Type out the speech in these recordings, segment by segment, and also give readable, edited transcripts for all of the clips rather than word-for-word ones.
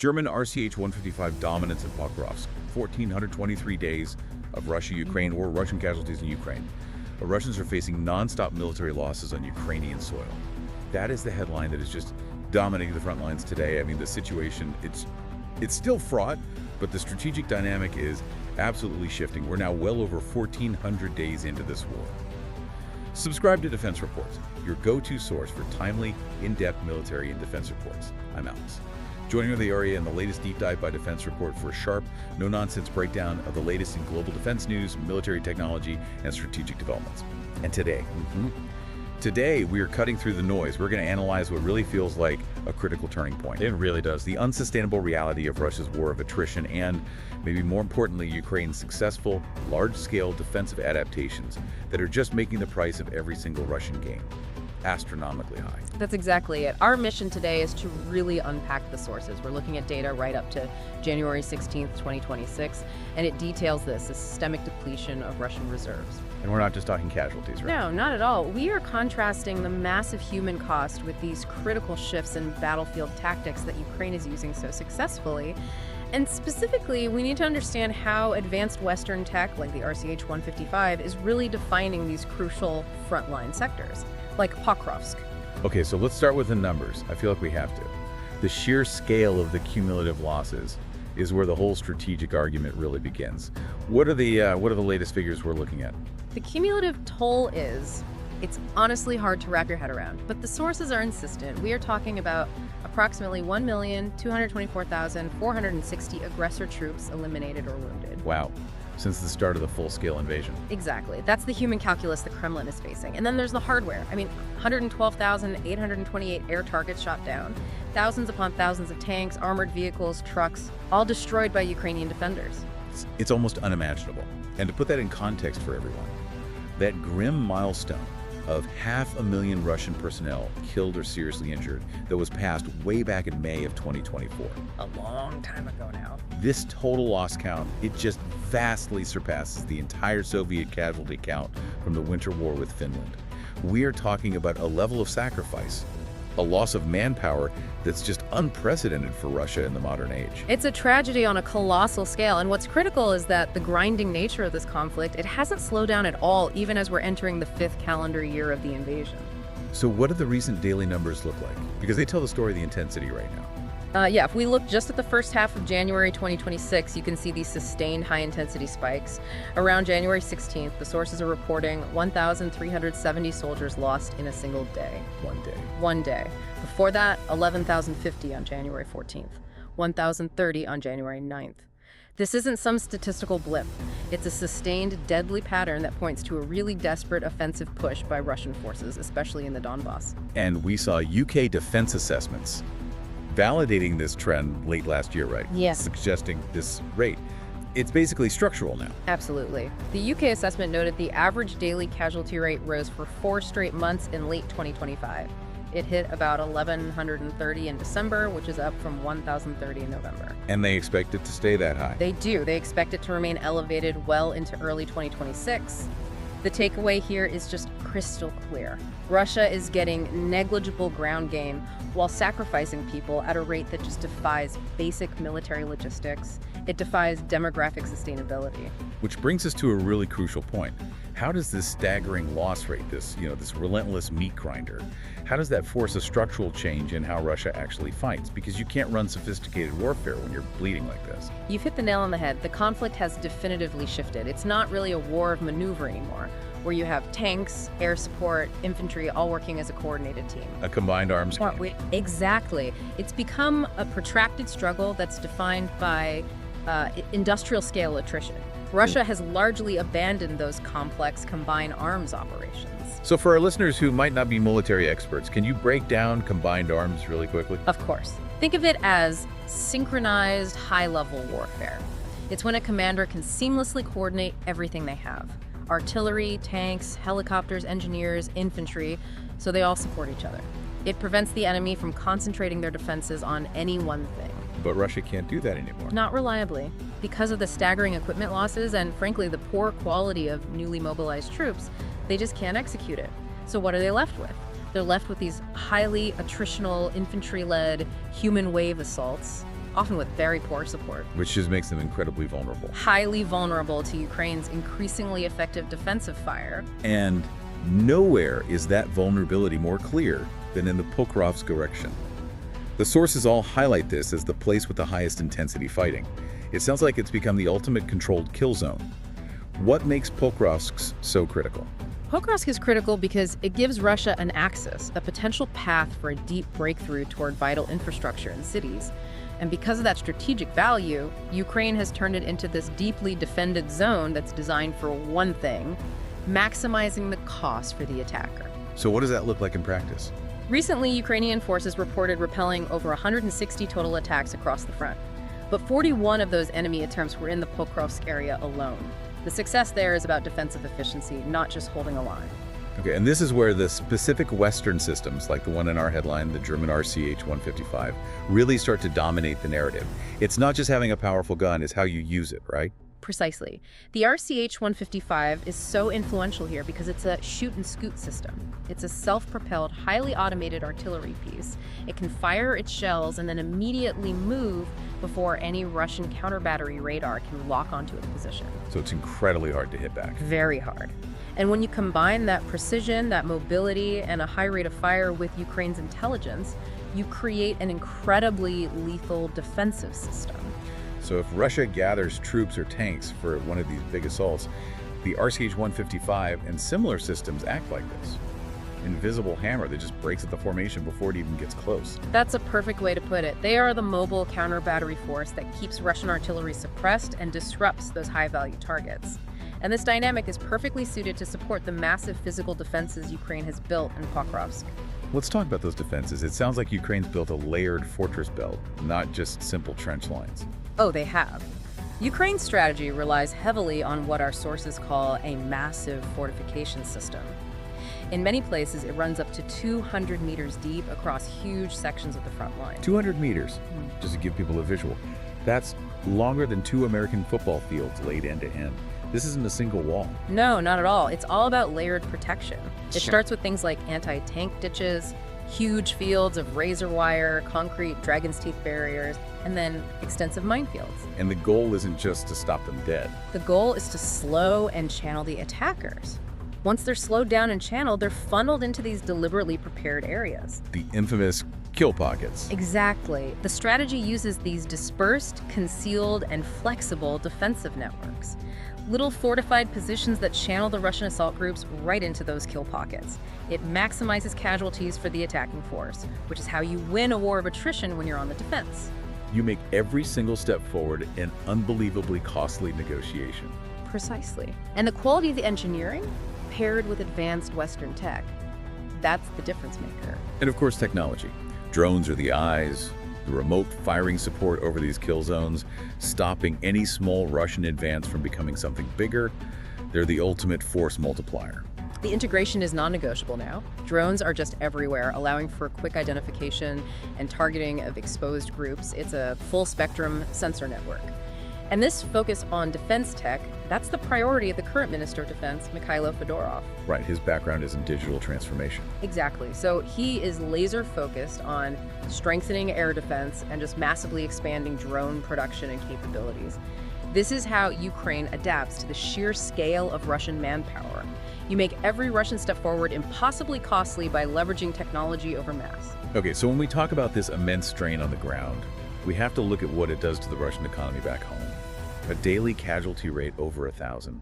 German RCH-155 dominance at Pokrovsk, 1,423 days of Russia-Ukraine war, Russian casualties in Ukraine. The Russians are facing non-stop military losses on Ukrainian soil. That is the headline that is just dominating the front lines today. I mean, the situation, it's still fraught, but the strategic dynamic is absolutely shifting. We're now well over 1,400 days into this war. Subscribe to Defense Reports, your go-to source for timely, in-depth military and defense reports. I'm Alex. Joining me in the area in the latest deep dive by Defense Report for a sharp, no-nonsense breakdown of the latest in global defense news, military technology, and strategic developments. And today we are cutting through the noise. We're going to analyze what really feels like a critical turning point. It really does. The unsustainable reality of Russia's war of attrition and, maybe more importantly, Ukraine's successful, large-scale defensive adaptations that are just making the price of every single Russian game astronomically high. That's exactly it. Our mission today is to really unpack the sources. We're looking at data right up to January 16th, 2026, and it details this, a systemic depletion of Russian reserves. And we're not just talking casualties, right? No, not at all. We are contrasting the massive human cost with these critical shifts in battlefield tactics that Ukraine is using so successfully. And specifically, we need to understand how advanced Western tech, like the RCH-155, is really defining these crucial frontline sectors, like Pokrovsk. Okay, so let's start with the numbers. I feel like we have to. The sheer scale of the cumulative losses is where the whole strategic argument really begins. What are the latest figures we're looking at? The cumulative toll is, it's honestly hard to wrap your head around, but the sources are insistent. We are talking about approximately 1,224,460 aggressor troops eliminated or wounded. Wow. Since the start of the full-scale invasion. Exactly. That's the human calculus the Kremlin is facing. And then there's the hardware. I mean, 112,828 air targets shot down, thousands upon thousands of tanks, armored vehicles, trucks, all destroyed by Ukrainian defenders. It's almost unimaginable. And to put that in context for everyone, that grim milestone of 500,000 Russian personnel killed or seriously injured that was passed way back in May of 2024. A long time ago now. This total loss count, it just vastly surpasses the entire Soviet casualty count from the Winter War with Finland. We are talking about a level of sacrifice, a loss of manpower that's just unprecedented for Russia in the modern age. It's a tragedy on a colossal scale, and what's critical is that the grinding nature of this conflict, it hasn't slowed down at all, even as we're entering the 5th calendar year of the invasion. So what do the recent daily numbers look like? Because they tell the story of the intensity right now. Yeah, if we look just at the first half of January 2026, you can see these sustained high-intensity spikes. Around January 16th, the sources are reporting 1,370 soldiers lost in a single day. One day. Before that, 11,050 on January 14th, 1,030 on January 9th. This isn't some statistical blip. It's a sustained, deadly pattern that points to a really desperate offensive push by Russian forces, especially in the Donbass. And we saw UK defense assessments validating this trend late last year, right? Yes. Suggesting this rate. It's basically structural now. Absolutely. The UK assessment noted the average daily casualty rate rose for 4 straight months in late 2025. It hit about 1,130 in December, which is up from 1,030 in November. And they expect it to stay that high. They do. They expect it to remain elevated well into early 2026. The takeaway here is just crystal clear. Russia is getting negligible ground gain while sacrificing people at a rate that just defies basic military logistics. It defies demographic sustainability. Which brings us to a really crucial point. How does this staggering loss rate, this relentless meat grinder, how does that force a structural change in how Russia actually fights? Because you can't run sophisticated warfare when you're bleeding like this. You've hit the nail on the head. The conflict has definitively shifted. It's not really a war of maneuver anymore, where you have tanks, air support, infantry all working as a coordinated team. A combined arms game. Exactly. It's become a protracted struggle that's defined by industrial scale attrition. Russia has largely abandoned those complex combined arms operations. So for our listeners who might not be military experts, can you break down combined arms really quickly? Of course. Think of it as synchronized high-level warfare. It's when a commander can seamlessly coordinate everything they have. Artillery, tanks, helicopters, engineers, infantry, so they all support each other. It prevents the enemy from concentrating their defenses on any one thing. But Russia can't do that anymore. Not reliably. Because of the staggering equipment losses and, frankly, the poor quality of newly mobilized troops, they just can't execute it. So what are they left with? They're left with these highly attritional, infantry-led human wave assaults often with very poor support. Which just makes them incredibly vulnerable. Highly vulnerable to Ukraine's increasingly effective defensive fire. And nowhere is that vulnerability more clear than in the Pokrovsk direction. The sources all highlight this as the place with the highest intensity fighting. It sounds like it's become the ultimate controlled kill zone. What makes Pokrovsk so critical? Pokrovsk is critical because it gives Russia an axis, a potential path for a deep breakthrough toward vital infrastructure and cities. And because of that strategic value, Ukraine has turned it into this deeply defended zone that's designed for one thing: maximizing the cost for the attacker. So what does that look like in practice? Recently, Ukrainian forces reported repelling over 160 total attacks across the front. But 41 of those enemy attempts were in the Pokrovsk area alone. The success there is about defensive efficiency, not just holding a line. Okay, and this is where the specific Western systems, like the one in our headline, the German RCH-155, really start to dominate the narrative. It's not just having a powerful gun, it's how you use it, right? Precisely. The RCH-155 is so influential here because it's a shoot-and-scoot system. It's a self-propelled, highly automated artillery piece. It can fire its shells and then immediately move before any Russian counter-battery radar can lock onto its position. So it's incredibly hard to hit back. Very hard. And when you combine that precision, that mobility, and a high rate of fire with Ukraine's intelligence, you create an incredibly lethal defensive system. So if Russia gathers troops or tanks for one of these big assaults, the RCH-155 and similar systems act like this. Invisible hammer that just breaks at the formation before it even gets close. That's a perfect way to put it. They are the mobile counter-battery force that keeps Russian artillery suppressed and disrupts those high-value targets. And this dynamic is perfectly suited to support the massive physical defenses Ukraine has built in Pokrovsk. Let's talk about those defenses. It sounds like Ukraine's built a layered fortress belt, not just simple trench lines. Oh, they have. Ukraine's strategy relies heavily on what our sources call a massive fortification system. In many places, it runs up to 200 meters deep across huge sections of the front line. 200 meters, just to give people a visual. That's longer than 2 American football fields laid end to end. This isn't a single wall. No, not at all. It's all about layered protection. It starts with things like anti-tank ditches, huge fields of razor wire, concrete dragon's teeth barriers, and then extensive minefields. And the goal isn't just to stop them dead. The goal is to slow and channel the attackers. Once they're slowed down and channeled, they're funneled into these deliberately prepared areas. The infamous kill pockets. Exactly. The strategy uses these dispersed, concealed, and flexible defensive networks. Little fortified positions that channel the Russian assault groups right into those kill pockets. It maximizes casualties for the attacking force, which is how you win a war of attrition when you're on the defense. You make every single step forward an unbelievably costly negotiation. Precisely. And the quality of the engineering, paired with advanced Western tech, that's the difference maker. And of course, technology. Drones are the eyes, the remote firing support over these kill zones, stopping any small Russian advance from becoming something bigger. They're the ultimate force multiplier. The integration is non-negotiable now. Drones are just everywhere, allowing for quick identification and targeting of exposed groups. It's a full-spectrum sensor network. And this focus on defense tech, that's the priority of the current Minister of Defense, Mikhailo Fedorov. Right, his background is in digital transformation. Exactly. So he is laser focused on strengthening air defense and just massively expanding drone production and capabilities. This is how Ukraine adapts to the sheer scale of Russian manpower. You make every Russian step forward impossibly costly by leveraging technology over mass. Okay, so when we talk about this immense strain on the ground, we have to look at what it does to the Russian economy back home. A daily casualty rate over 1,000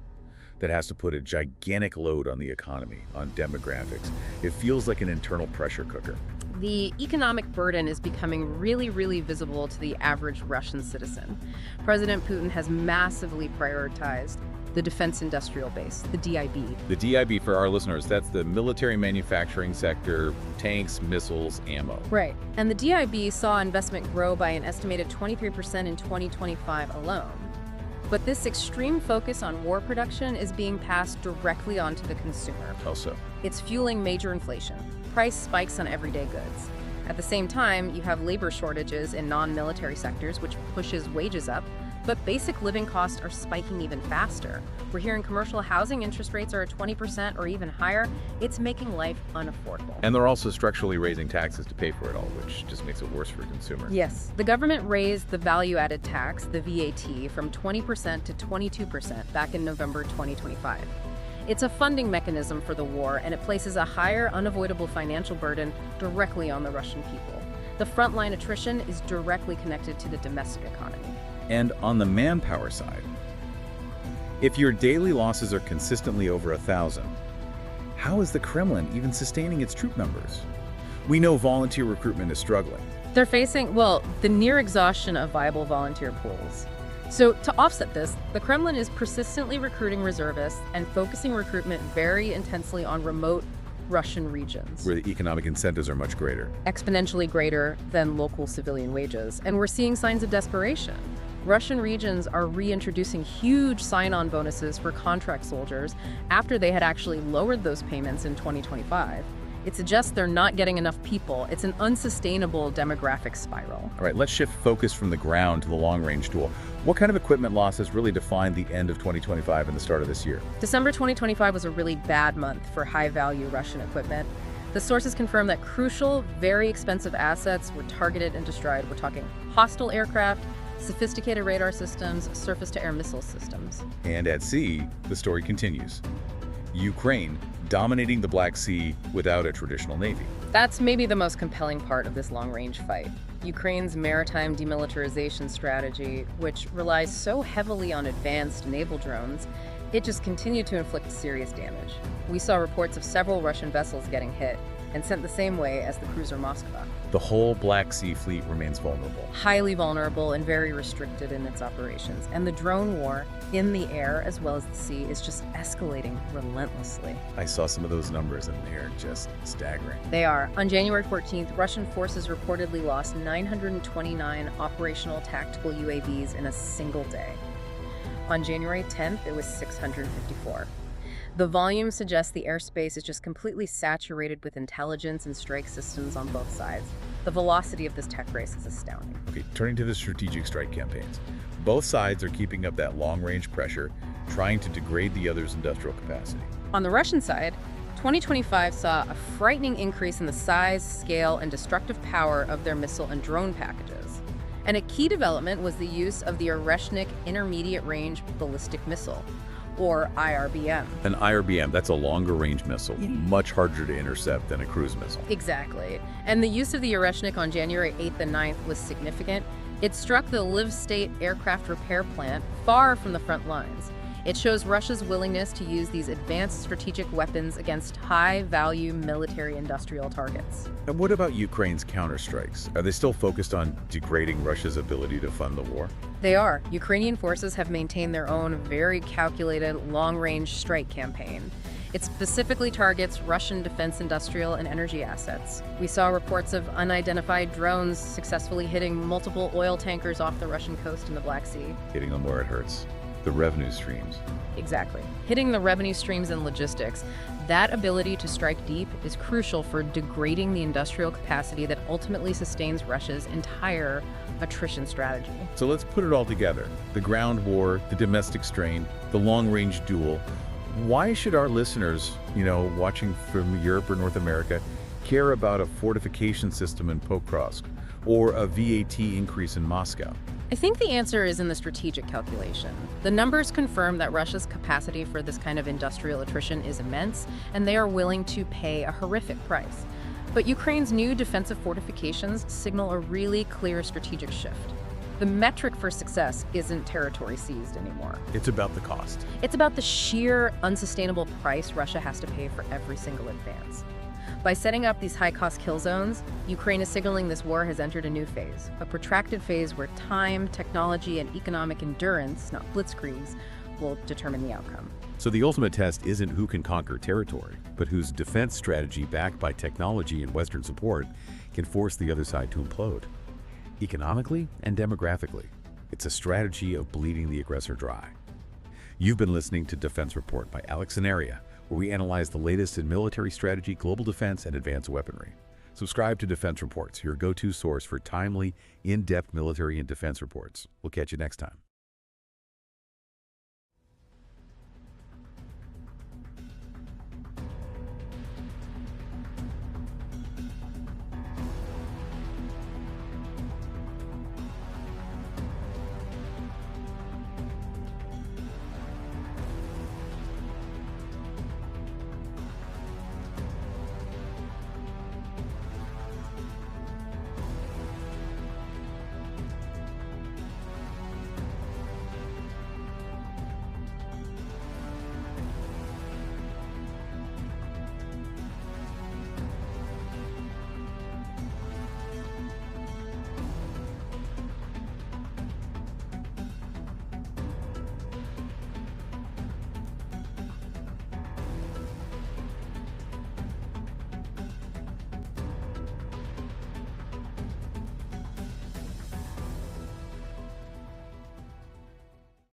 that has to put a gigantic load on the economy, on demographics. It feels like an internal pressure cooker. The economic burden is becoming really, really visible to the average Russian citizen. President Putin has massively prioritized the defense industrial base, the DIB. The DIB, for our listeners, that's the military manufacturing sector, tanks, missiles, ammo. Right. And the DIB saw investment grow by an estimated 23% in 2025 alone. But this extreme focus on war production is being passed directly onto the consumer. How so? It's fueling major inflation, price spikes on everyday goods. At the same time, you have labor shortages in non-military sectors, which pushes wages up, But basic living costs are spiking even faster. We're hearing commercial housing interest rates are at 20% or even higher. It's making life unaffordable. And they're also structurally raising taxes to pay for it all, which just makes it worse for consumers. Yes, the government raised the value-added tax, the VAT, from 20% to 22% back in November 2025. It's a funding mechanism for the war, and it places a higher, unavoidable financial burden directly on the Russian people. The frontline attrition is directly connected to the domestic economy. And on the manpower side, if your daily losses are consistently over 1,000, how is the Kremlin even sustaining its troop numbers? We know volunteer recruitment is struggling. They're facing, well, the near exhaustion of viable volunteer pools. So to offset this, the Kremlin is persistently recruiting reservists and focusing recruitment very intensely on remote Russian regions, Where the economic incentives are much greater. exponentially greater than local civilian wages. And we're seeing signs of desperation. Russian regions are reintroducing huge sign-on bonuses for contract soldiers after they had actually lowered those payments in 2025. It suggests they're not getting enough people. It's an unsustainable demographic spiral. All right, let's shift focus from the ground to the long-range duel. What kind of equipment losses really defined the end of 2025 and the start of this year? December 2025 was a really bad month for high-value Russian equipment. The sources confirm that crucial, very expensive assets were targeted and destroyed. We're talking hostile aircraft, sophisticated radar systems, surface-to-air missile systems. And at sea, the story continues. Ukraine dominating the Black Sea without a traditional navy. That's maybe the most compelling part of this long-range fight. Ukraine's maritime demilitarization strategy, which relies so heavily on advanced naval drones, it just continued to inflict serious damage. We saw reports of several Russian vessels getting hit and sent the same way as the cruiser Moskva. The whole Black Sea fleet remains vulnerable. Highly vulnerable and very restricted in its operations. And the drone war in the air as well as the sea is just escalating relentlessly. I saw some of those numbers and they're just staggering. They are. On January 14th, Russian forces reportedly lost 929 operational tactical UAVs in a single day. On January 10th, it was 654. The volume suggests the airspace is just completely saturated with intelligence and strike systems on both sides. The velocity of this tech race is astounding. Okay, turning to the strategic strike campaigns. Both sides are keeping up that long-range pressure, trying to degrade the other's industrial capacity. On the Russian side, 2025 saw a frightening increase in the size, scale, and destructive power of their missile and drone packages. And a key development was the use of the Oreshnik Intermediate Range Ballistic Missile, or IRBM. An IRBM, that's a longer-range missile, much harder to intercept than a cruise missile. Exactly. And the use of the Oreshnik on January 8th and 9th was significant. It struck the Lviv State aircraft repair plant far from the front lines. It shows Russia's willingness to use these advanced strategic weapons against high-value military-industrial targets. And what about Ukraine's counterstrikes? Are they still focused on degrading Russia's ability to fund the war? They are. Ukrainian forces have maintained their own very calculated long-range strike campaign. It specifically targets Russian defense industrial and energy assets. We saw reports of unidentified drones successfully hitting multiple oil tankers off the Russian coast in the Black Sea. Hitting them where it hurts. The revenue streams. Exactly. Hitting the revenue streams and logistics, that ability to strike deep is crucial for degrading the industrial capacity that ultimately sustains Russia's entire attrition strategy. So let's put it all together. The ground war, the domestic strain, the long-range duel. Why should our listeners, watching from Europe or North America, care about a fortification system in Pokrovsk or a VAT increase in Moscow? I think the answer is in the strategic calculation. The numbers confirm that Russia's capacity for this kind of industrial attrition is immense, and they are willing to pay a horrific price. But Ukraine's new defensive fortifications signal a really clear strategic shift. The metric for success isn't territory seized anymore. It's about the cost. It's about the sheer unsustainable price Russia has to pay for every single advance. By setting up these high-cost kill zones, Ukraine is signaling this war has entered a new phase, a protracted phase where time, technology, and economic endurance, not blitzkriegs, will determine the outcome. So the ultimate test isn't who can conquer territory, but whose defense strategy backed by technology and Western support can force the other side to implode. Economically and demographically, it's a strategy of bleeding the aggressor dry. You've been listening to Defense Report by Alex Zanaria, where we analyze the latest in military strategy, global defense, and advanced weaponry. Subscribe to Defense Reports, your go-to source for timely, in-depth military and defense reports. We'll catch you next time.